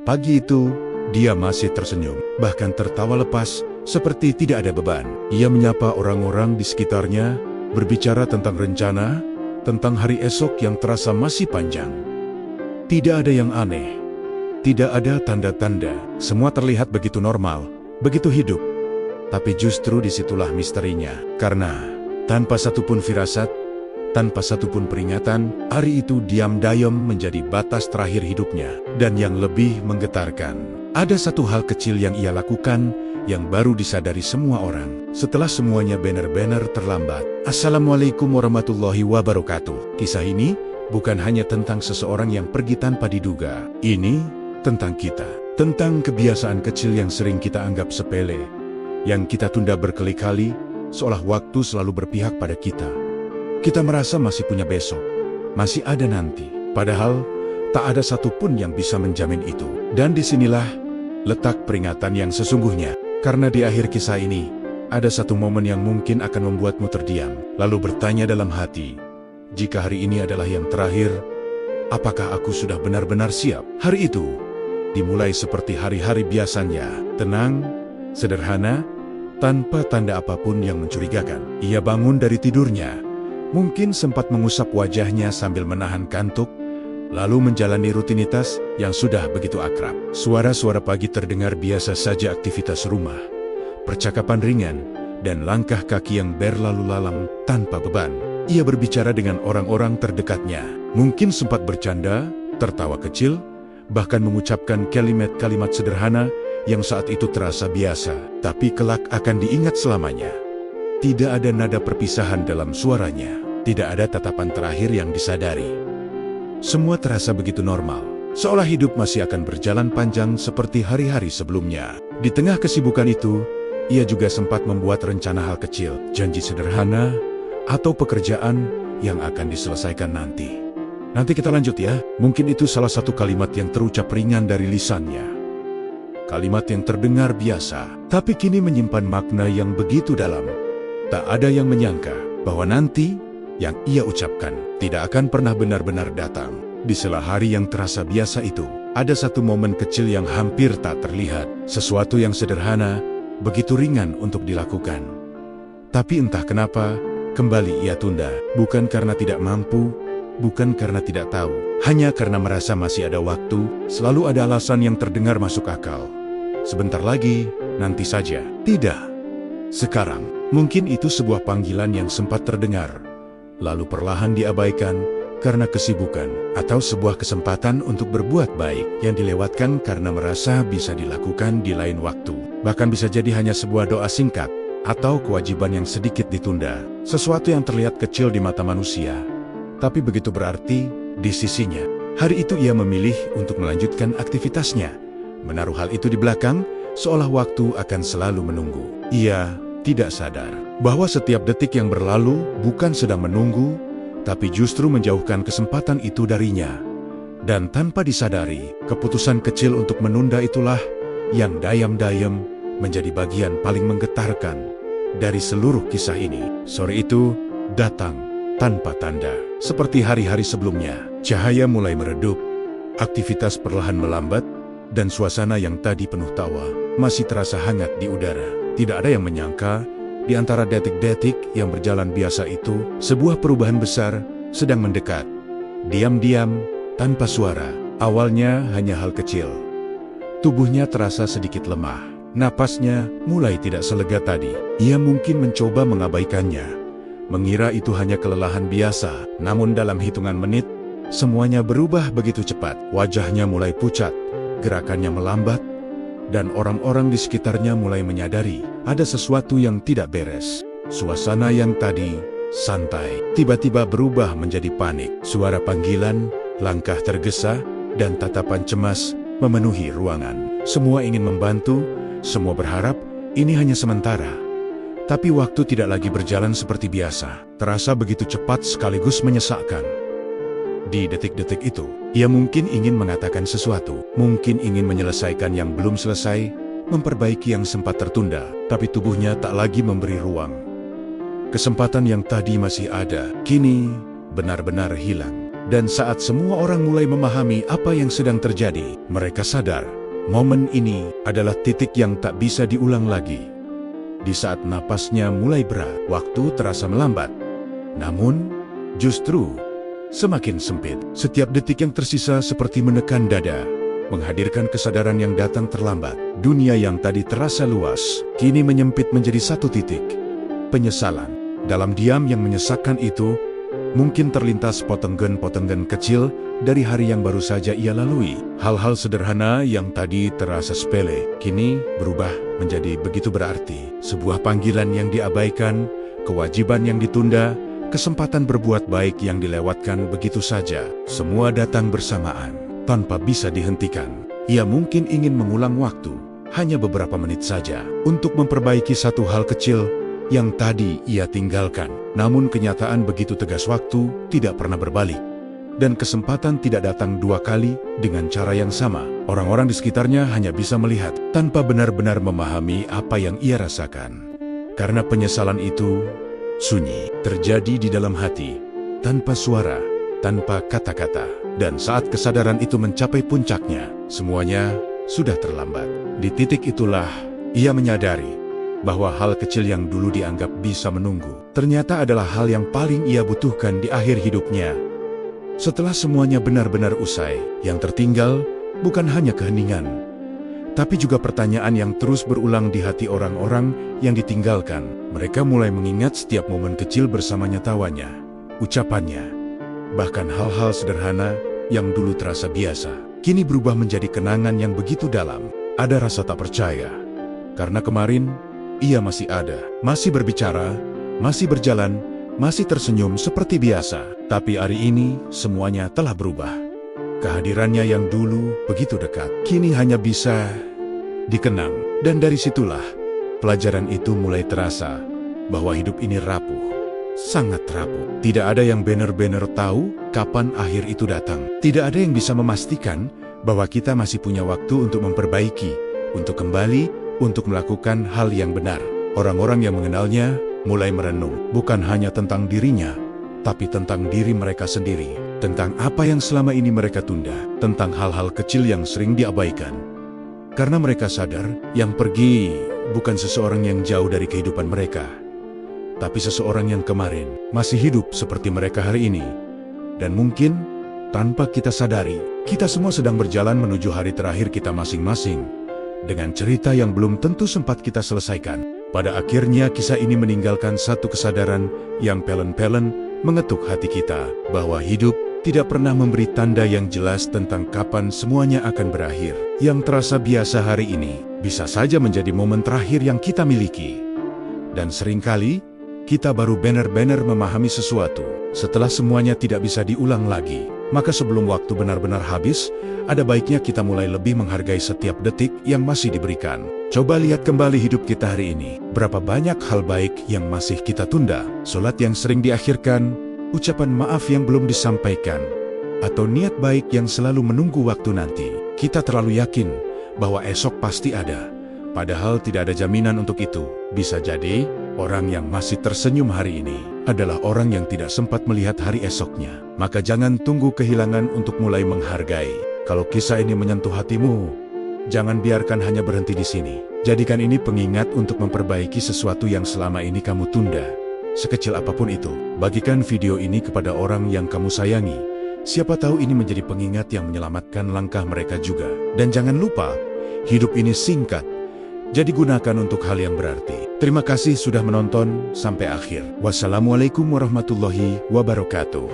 Pagi itu, dia masih tersenyum, bahkan tertawa lepas, seperti tidak ada beban. Ia menyapa orang-orang di sekitarnya, berbicara tentang rencana, tentang hari esok yang terasa masih panjang. Tidak ada yang aneh, tidak ada tanda-tanda, semua terlihat begitu normal, begitu hidup. Tapi justru disitulah misterinya, karena tanpa satupun firasat, tanpa satupun peringatan, hari itu diam-diam menjadi batas terakhir hidupnya. Dan yang lebih menggetarkan, ada satu hal kecil yang ia lakukan, yang baru disadari semua orang. Setelah semuanya benar-benar terlambat. Assalamualaikum warahmatullahi wabarakatuh. Kisah ini bukan hanya tentang seseorang yang pergi tanpa diduga. Ini tentang kita. Tentang kebiasaan kecil yang sering kita anggap sepele, yang kita tunda berkali-kali, seolah waktu selalu berpihak pada kita. Kita merasa masih punya besok, masih ada nanti. Padahal, tak ada satupun yang bisa menjamin itu. Dan disinilah letak peringatan yang sesungguhnya. Karena di akhir kisah ini, ada satu momen yang mungkin akan membuatmu terdiam, lalu bertanya dalam hati, jika hari ini adalah yang terakhir, apakah aku sudah benar-benar siap? Hari itu dimulai seperti hari-hari biasanya, tenang, sederhana, tanpa tanda apapun yang mencurigakan. Ia bangun dari tidurnya, mungkin sempat mengusap wajahnya sambil menahan kantuk, lalu menjalani rutinitas yang sudah begitu akrab. Suara-suara pagi terdengar biasa saja, aktivitas rumah, percakapan ringan, dan langkah kaki yang berlalu lalang tanpa beban. Ia berbicara dengan orang-orang terdekatnya, mungkin sempat bercanda, tertawa kecil, bahkan mengucapkan kalimat-kalimat sederhana yang saat itu terasa biasa, tapi kelak akan diingat selamanya. Tidak ada nada perpisahan dalam suaranya, tidak ada tatapan terakhir yang disadari. Semua terasa begitu normal, seolah hidup masih akan berjalan panjang seperti hari-hari sebelumnya. Di tengah kesibukan itu, ia juga sempat membuat rencana hal kecil, janji sederhana, atau pekerjaan yang akan diselesaikan nanti. Nanti kita lanjut ya, mungkin itu salah satu kalimat yang terucap ringan dari lisannya. Kalimat yang terdengar biasa, tapi kini menyimpan makna yang begitu dalam. Tak ada yang menyangka bahwa nanti yang ia ucapkan tidak akan pernah benar-benar datang. Di sela hari yang terasa biasa itu, ada satu momen kecil yang hampir tak terlihat. Sesuatu yang sederhana, begitu ringan untuk dilakukan. Tapi entah kenapa, kembali ia tunda. Bukan karena tidak mampu, bukan karena tidak tahu. Hanya karena merasa masih ada waktu, selalu ada alasan yang terdengar masuk akal. Sebentar lagi, nanti saja. Tidak. Sekarang, mungkin itu sebuah panggilan yang sempat terdengar, lalu perlahan diabaikan karena kesibukan, atau sebuah kesempatan untuk berbuat baik yang dilewatkan karena merasa bisa dilakukan di lain waktu. Bahkan bisa jadi hanya sebuah doa singkat, atau kewajiban yang sedikit ditunda. Sesuatu yang terlihat kecil di mata manusia, tapi begitu berarti di sisinya. Hari itu ia memilih untuk melanjutkan aktivitasnya, menaruh hal itu di belakang, seolah waktu akan selalu menunggu. Ia tidak sadar bahwa setiap detik yang berlalu bukan sedang menunggu, tapi justru menjauhkan kesempatan itu darinya. Dan tanpa disadari, keputusan kecil untuk menunda itulah yang diam-diam menjadi bagian paling menggetarkan dari seluruh kisah ini. Sore itu datang tanpa tanda. Seperti hari-hari sebelumnya, cahaya mulai meredup, aktivitas perlahan melambat, dan suasana yang tadi penuh tawa masih terasa hangat di udara. Tidak ada yang menyangka, di antara detik-detik yang berjalan biasa itu, sebuah perubahan besar sedang mendekat. Diam-diam, tanpa suara, awalnya hanya hal kecil. Tubuhnya terasa sedikit lemah, napasnya mulai tidak selega tadi. Ia mungkin mencoba mengabaikannya, mengira itu hanya kelelahan biasa. Namun dalam hitungan menit, semuanya berubah begitu cepat. Wajahnya mulai pucat, gerakannya melambat, dan orang-orang di sekitarnya mulai menyadari ada sesuatu yang tidak beres. Suasana yang tadi santai tiba-tiba berubah menjadi panik. Suara panggilan, langkah tergesa, dan tatapan cemas memenuhi ruangan. Semua ingin membantu, semua berharap ini hanya sementara. Tapi waktu tidak lagi berjalan seperti biasa. Terasa begitu cepat sekaligus menyesakkan. Di detik-detik itu, ia mungkin ingin mengatakan sesuatu, mungkin ingin menyelesaikan yang belum selesai, memperbaiki yang sempat tertunda, tapi tubuhnya tak lagi memberi ruang. Kesempatan yang tadi masih ada, kini benar-benar hilang. Dan saat semua orang mulai memahami apa yang sedang terjadi, mereka sadar Momen ini adalah titik yang tak bisa diulang lagi. Di saat napasnya mulai berat, waktu terasa melambat. Namun, justru semakin sempit. Setiap detik yang tersisa seperti menekan dada, menghadirkan kesadaran yang datang terlambat. Dunia yang tadi terasa luas, kini menyempit menjadi satu titik. Penyesalan. Dalam diam yang menyesakkan itu, mungkin terlintas potenggen-potenggen kecil dari hari yang baru saja ia lalui. Hal-hal sederhana yang tadi terasa sepele, kini berubah menjadi begitu berarti. Sebuah panggilan yang diabaikan, kewajiban yang ditunda, kesempatan berbuat baik yang dilewatkan begitu saja. Semua datang bersamaan, tanpa bisa dihentikan. Ia mungkin ingin mengulang waktu, hanya beberapa menit saja, untuk memperbaiki satu hal kecil yang tadi ia tinggalkan. Namun kenyataan begitu tegas, waktu tidak pernah berbalik. Dan kesempatan tidak datang dua kali dengan cara yang sama. Orang-orang di sekitarnya hanya bisa melihat, tanpa benar-benar memahami apa yang ia rasakan. Karena penyesalan itu sunyi, terjadi di dalam hati, tanpa suara, tanpa kata-kata. Dan saat kesadaran itu mencapai puncaknya, semuanya sudah terlambat. Di titik itulah, ia menyadari bahwa hal kecil yang dulu dianggap bisa menunggu, ternyata adalah hal yang paling ia butuhkan di akhir hidupnya. Setelah semuanya benar-benar usai, yang tertinggal bukan hanya keheningan, tapi juga pertanyaan yang terus berulang di hati orang-orang yang ditinggalkan. Mereka mulai mengingat setiap momen kecil bersamanya, tawanya, ucapannya, bahkan hal-hal sederhana yang dulu terasa biasa, kini berubah menjadi kenangan yang begitu dalam. Ada rasa tak percaya, karena kemarin ia masih ada, masih berbicara, masih berjalan, masih tersenyum seperti biasa. Tapi hari ini semuanya telah berubah. Kehadirannya yang dulu begitu dekat, kini hanya bisa dikenang. Dan dari situlah pelajaran itu mulai terasa, bahwa hidup ini rapuh, sangat rapuh. Tidak ada yang benar-benar tahu kapan akhir itu datang. Tidak ada yang bisa memastikan bahwa kita masih punya waktu untuk memperbaiki, untuk kembali, untuk melakukan hal yang benar. Orang-orang yang mengenalnya mulai merenung, bukan hanya tentang dirinya, tapi tentang diri mereka sendiri, tentang apa yang selama ini mereka tunda, tentang hal-hal kecil yang sering diabaikan. Karena mereka sadar, yang pergi bukan seseorang yang jauh dari kehidupan mereka, tapi seseorang yang kemarin masih hidup seperti mereka hari ini. Dan mungkin, tanpa kita sadari, kita semua sedang berjalan menuju hari terakhir kita masing-masing, dengan cerita yang belum tentu sempat kita selesaikan. Pada akhirnya kisah ini meninggalkan satu kesadaran yang pelan-pelan mengetuk hati kita, bahwa hidup tidak pernah memberi tanda yang jelas tentang kapan semuanya akan berakhir. Yang terasa biasa hari ini, bisa saja menjadi momen terakhir yang kita miliki. Dan seringkali, kita baru benar-benar memahami sesuatu setelah semuanya tidak bisa diulang lagi. Maka sebelum waktu benar-benar habis, ada baiknya kita mulai lebih menghargai setiap detik yang masih diberikan. Coba lihat kembali hidup kita hari ini. Berapa banyak hal baik yang masih kita tunda, sholat yang sering diakhirkan, ucapan maaf yang belum disampaikan, atau niat baik yang selalu menunggu waktu nanti. Kita terlalu yakin bahwa esok pasti ada, padahal tidak ada jaminan untuk itu. Bisa jadi, orang yang masih tersenyum hari ini adalah orang yang tidak sempat melihat hari esoknya. Maka jangan tunggu kehilangan untuk mulai menghargai. Kalau kisah ini menyentuh hatimu, jangan biarkan hanya berhenti di sini. Jadikan ini pengingat untuk memperbaiki sesuatu yang selama ini kamu tunda. Sekecil apapun itu, bagikan video ini kepada orang yang kamu sayangi. Siapa tahu ini menjadi pengingat yang menyelamatkan langkah mereka juga. Dan jangan lupa, hidup ini singkat, jadi gunakan untuk hal yang berarti. Terima kasih sudah menonton sampai akhir. Wassalamualaikum warahmatullahi wabarakatuh.